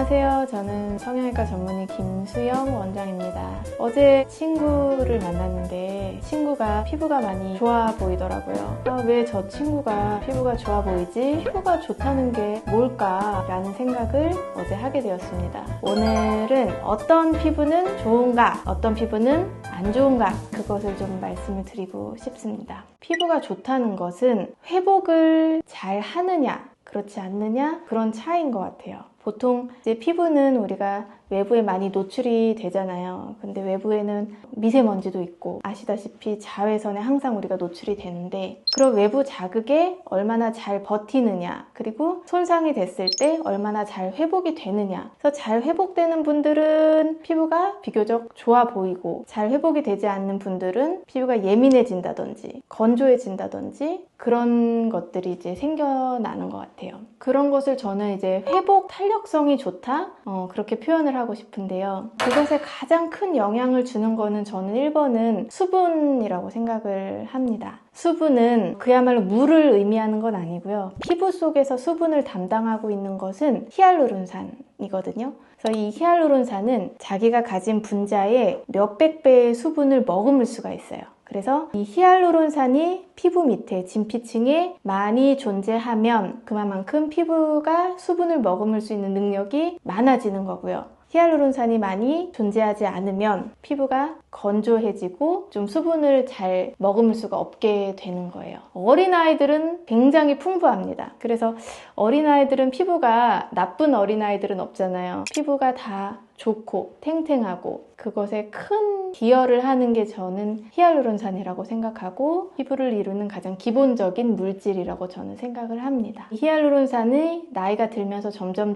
안녕하세요. 저는 성형외과 전문의 김수영 원장입니다. 어제 친구를 만났는데 친구가 피부가 많이 좋아 보이더라고요. 왜 저 친구가 피부가 좋아 보이지? 피부가 좋다는 게 뭘까? 라는 생각을 어제 하게 되었습니다. 오늘은 어떤 피부는 좋은가? 어떤 피부는 안 좋은가? 그것을 좀 말씀을 드리고 싶습니다. 피부가 좋다는 것은 회복을 잘 하느냐, 그렇지 않느냐, 그런 차이인 것 같아요. 보통 이제 피부는 우리가 외부에 많이 노출이 되잖아요. 근데 외부에는 미세먼지도 있고 아시다시피 자외선에 항상 우리가 노출이 되는데 그런 외부 자극에 얼마나 잘 버티느냐, 그리고 손상이 됐을 때 얼마나 잘 회복이 되느냐. 그래서 잘 회복되는 분들은 피부가 비교적 좋아 보이고, 잘 회복이 되지 않는 분들은 피부가 예민해진다든지 건조해진다든지 그런 것들이 이제 생겨나는 것 같아요. 그런 것을 저는 이제 회복 탄력성이 좋다? 그렇게 표현을 하고 싶은데요. 그것에 가장 큰 영향을 주는 거는 저는 1번은 수분이라고 생각을 합니다. 수분은 그야말로 물을 의미하는 건 아니고요. 피부 속에서 수분을 담당하고 있는 것은 히알루론산이거든요. 그래서 이 히알루론산은 자기가 가진 분자의 몇백 배의 수분을 머금을 수가 있어요. 그래서 이 히알루론산이 피부 밑에 진피층에 많이 존재하면 그만큼 피부가 수분을 머금을 수 있는 능력이 많아지는 거고요. 히알루론산이 많이 존재하지 않으면 피부가 건조해지고 좀 수분을 잘 머금을 수가 없게 되는 거예요. 어린아이들은 굉장히 풍부합니다. 그래서 어린아이들은 피부가, 나쁜 어린아이들은 없잖아요. 피부가 다 좋고 탱탱하고 그것에 큰 기여를 하는 게 저는 히알루론산이라고 생각하고 피부를 이루는 가장 기본적인 물질이라고 저는 생각을 합니다. 히알루론산이 나이가 들면서 점점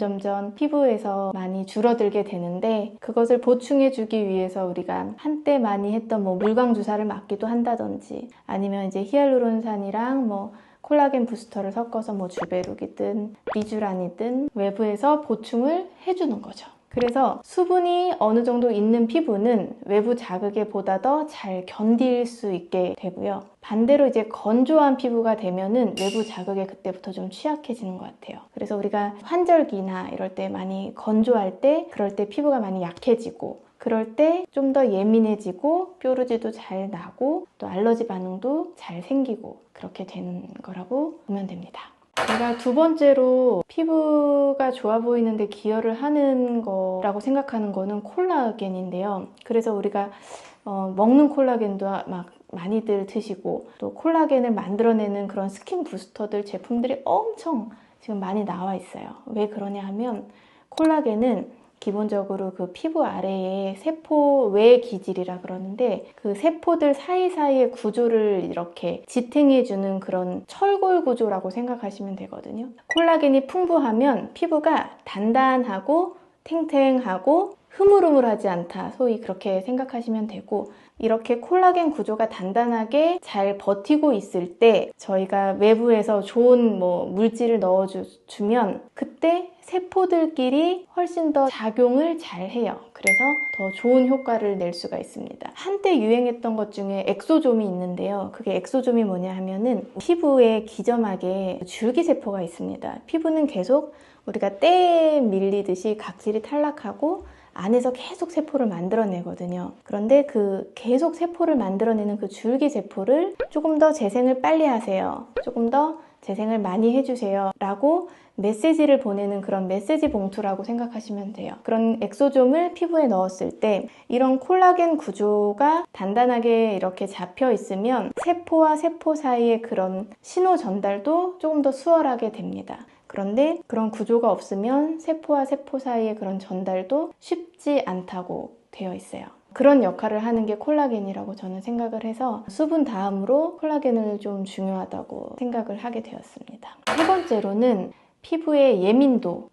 피부에서 많이 줄어들게 되는데 그것을 보충해주기 위해서 우리가 한때 많이 했던 물광 주사를 맞기도 한다든지 아니면 이제 히알루론산이랑 콜라겐 부스터를 섞어서 주베룩이든 리쥬란이든 외부에서 보충을 해주는 거죠. 그래서 수분이 어느 정도 있는 피부는 외부 자극에 보다 더 잘 견딜 수 있게 되고요. 반대로 이제 건조한 피부가 되면은 외부 자극에 그때부터 좀 취약해지는 것 같아요. 그래서 우리가 환절기나 이럴 때 많이 건조할 때, 그럴 때 피부가 많이 약해지고 그럴 때 좀 더 예민해지고 뾰루지도 잘 나고 또 알러지 반응도 잘 생기고 그렇게 되는 거라고 보면 됩니다. 제가 두 번째로 피부가 좋아 보이는데 기여를 하는 거라고 생각하는 거는 콜라겐인데요. 그래서 우리가 먹는 콜라겐도 막 많이들 드시고 또 콜라겐을 만들어내는 그런 스킨 부스터들 제품들이 엄청 지금 많이 나와 있어요. 왜 그러냐 하면 콜라겐은 기본적으로 그 피부 아래에 세포 외 기질이라 그러는데 그 세포들 사이사이의 구조를 이렇게 지탱해주는 그런 철골 구조라고 생각하시면 되거든요. 콜라겐이 풍부하면 피부가 단단하고 탱탱하고 흐물흐물하지 않다. 소위 그렇게 생각하시면 되고 이렇게 콜라겐 구조가 단단하게 잘 버티고 있을 때 저희가 외부에서 좋은 물질을 넣어주면 그때 세포들끼리 훨씬 더 작용을 잘 해요. 그래서 더 좋은 효과를 낼 수가 있습니다. 한때 유행했던 것 중에 엑소좀이 있는데요. 그게 엑소좀이 뭐냐 하면은 피부에 기점하게 줄기세포가 있습니다. 피부는 계속 우리가 때에 밀리듯이 각질이 탈락하고 안에서 계속 세포를 만들어내거든요. 그런데 그 계속 세포를 만들어내는 그 줄기세포를 조금 더 재생을 빨리 하세요. 조금 더 재생을 많이 해주세요. 라고 메시지를 보내는 그런 메시지 봉투라고 생각하시면 돼요. 그런 엑소좀을 피부에 넣었을 때 이런 콜라겐 구조가 단단하게 이렇게 잡혀 있으면 세포와 세포 사이의 그런 신호 전달도 조금 더 수월하게 됩니다. 그런데 그런 구조가 없으면 세포와 세포 사이의 그런 전달도 쉽지 않다고 되어 있어요. 그런 역할을 하는 게 콜라겐이라고 저는 생각을 해서 수분 다음으로 콜라겐을 좀 중요하다고 생각을 하게 되었습니다. 세 번째로는 피부의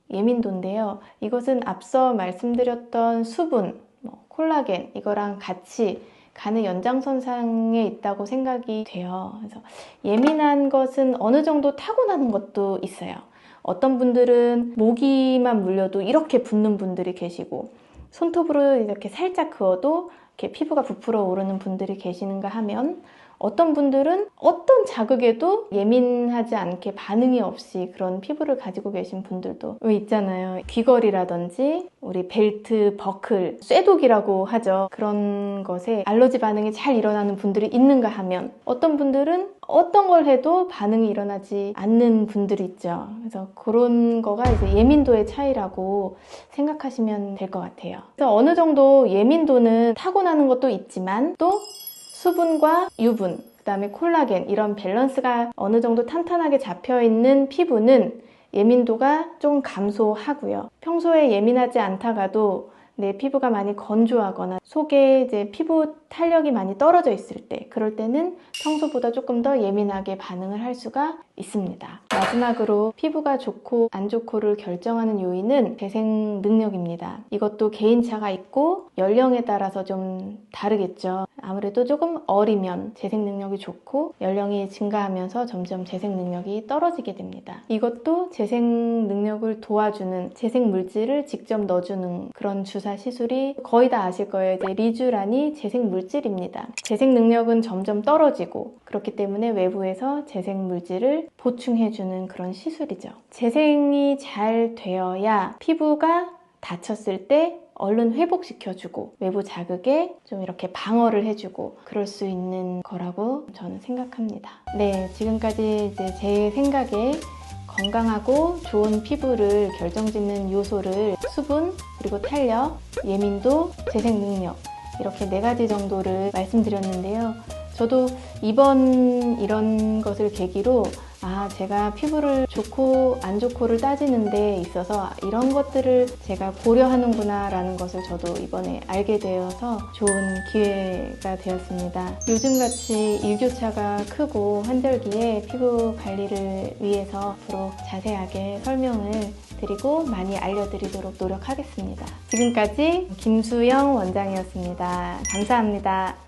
예민도인데요. 이것은 앞서 말씀드렸던 수분, 콜라겐 이거랑 같이 가는 연장선상에 있다고 생각이 돼요. 그래서 예민한 것은 어느 정도 타고나는 것도 있어요. 어떤 분들은 모기만 물려도 이렇게 붓는 분들이 계시고 손톱으로 이렇게 살짝 그어도 이렇게 피부가 부풀어 오르는 분들이 계시는가 하면 어떤 분들은 어떤 자극에도 예민하지 않게 반응이 없이 그런 피부를 가지고 계신 분들도 있잖아요. 귀걸이라든지 우리 벨트, 버클, 쇠독이라고 하죠. 그런 것에 알러지 반응이 잘 일어나는 분들이 있는가 하면 어떤 분들은 어떤 걸 해도 반응이 일어나지 않는 분들이 있죠. 그래서 그런 거가 이제 예민도의 차이라고 생각하시면 될 것 같아요. 그래서 어느 정도 예민도는 타고나는 것도 있지만 또 수분과 유분, 그다음에 콜라겐 이런 밸런스가 어느 정도 탄탄하게 잡혀있는 피부는 예민도가 좀 감소하고요. 평소에 예민하지 않다가도 내 피부가 많이 건조하거나 속에 이제 피부 탄력이 많이 떨어져 있을 때, 그럴 때는 평소보다 조금 더 예민하게 반응을 할 수가 있습니다. 마지막으로 피부가 좋고 안 좋고를 결정하는 요인은 재생 능력입니다. 이것도 개인차가 있고 연령에 따라서 좀 다르겠죠. 아무래도 조금 어리면 재생 능력이 좋고 연령이 증가하면서 점점 재생 능력이 떨어지게 됩니다. 이것도 재생 능력을 도와주는 재생 물질을 직접 넣어주는 그런 주사 시술이 거의 다 아실 거예요. 이제 리쥬란이 재생 물질입니다. 재생 능력은 점점 떨어지고 그렇기 때문에 외부에서 재생 물질을 보충해주는 그런 시술이죠. 재생이 잘 되어야 피부가 다쳤을 때 얼른 회복시켜주고 외부 자극에 좀 이렇게 방어를 해주고 그럴 수 있는 거라고 저는 생각합니다. 네, 지금까지 이제 제 생각에 건강하고 좋은 피부를 결정짓는 요소를 수분, 그리고 탄력, 예민도, 재생 능력 이렇게 4가지 정도를 말씀드렸는데요. 저도 이번 이런 것을 계기로 제가 피부를 좋고 안 좋고를 따지는 데 있어서 이런 것들을 제가 고려하는구나 라는 것을 저도 이번에 알게 되어서 좋은 기회가 되었습니다. 요즘같이 일교차가 크고 환절기에 피부 관리를 위해서 앞으로 자세하게 설명을 드리고 많이 알려드리도록 노력하겠습니다. 지금까지 김수영 원장이었습니다. 감사합니다.